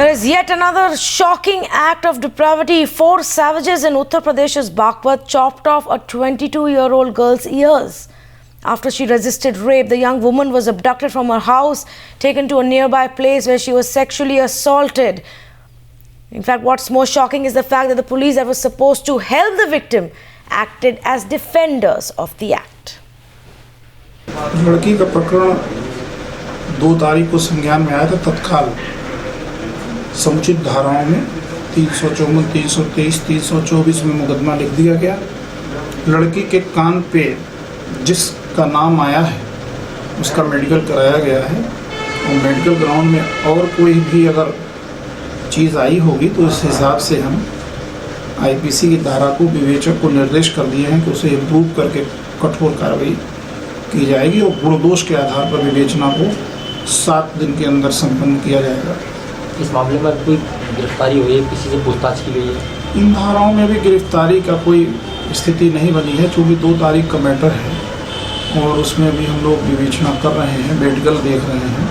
There is yet another shocking act of depravity. 4 savages in Uttar Pradesh's Baghpat chopped off a 22-year-old girl's ears. After she resisted rape, the young woman was abducted from her house, taken to a nearby place where she was sexually assaulted. In fact, what's more shocking is the fact that the police that was supposed to help the victim acted as defenders of the act. लड़की का प्रकरण 2 तारीख को संज्ञान में आया था। तत्काल समुचित धाराओं में 354, 323, 324 में मुकदमा लिख दिया गया। लड़की के कान पे जिसका नाम आया है उसका मेडिकल कराया गया है और मेडिकल ग्राउंड में और कोई भी अगर चीज़ आई होगी तो इस हिसाब से हम आईपीसी की धारा को विवेचक को निर्देश कर दिए हैं कि उसे इम्प्रूव करके कठोर कार्रवाई की जाएगी और गुण दोष के आधार पर विवेचना को 7 दिन के अंदर संपन्न किया जाएगा। इस मामले में कोई गिरफ्तारी हुई है, किसी से पूछताछ की गई है? इन धाराओं में भी गिरफ्तारी का कोई स्थिति नहीं बनी है, चूँकि 2 तारीख का मैटर है और उसमें भी हम लोग विवेचना कर रहे हैं, मेडिकल देख रहे हैं।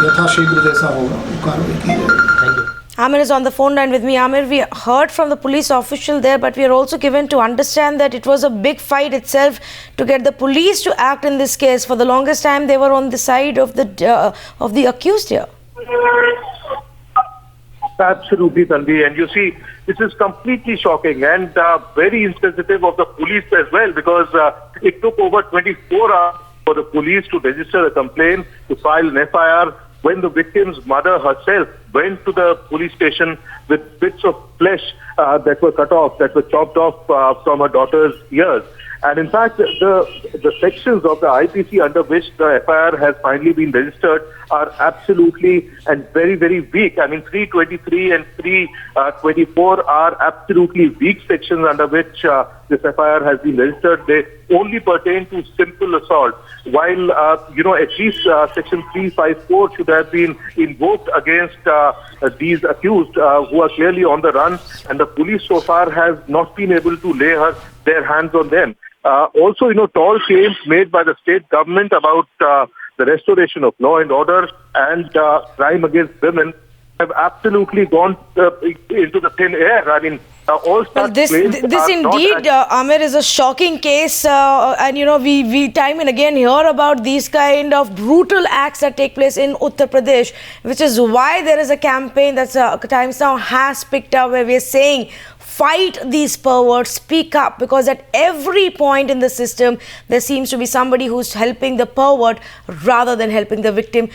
यथाशीघ्र जैसा होगा वो कार्रवाई की जाएगी। Amir is on the phone line with me. Amir, we heard from the police official there, but we are also given to understand that it was a big fight itself to get the police to act in this case. For the longest time, they were on the side of the accused here. Absolutely, Tanvi. And you see, this is completely shocking and very insensitive of the police as well, because it took over 24 hours for the police to register a complaint, to file an FIR, when the victim's mother herself went to the police station with bits of flesh that were cut off, that were chopped off from her daughter's ears. And in fact, the sections of the IPC under which the FIR has finally been registered are absolutely and very, very weak. I mean, 323 and 324 are absolutely weak sections under which this FIR has been registered. They only pertain to simple assault, while, at least section 354 should have been invoked against these accused who are clearly on the run, and the police so far has not been able to lay their hands on them. Also, tall claims made by the state government about the restoration of law and order and crime against women have absolutely gone into the thin air. I mean, all such this indeed, Amir, is a shocking case, and we time and again hear about these kind of brutal acts that take place in Uttar Pradesh, which is why there is a campaign that's Times Now has picked up, where we are saying, fight these perverts, speak up, because at every point in the system there seems to be somebody who's helping the pervert rather than helping the victim.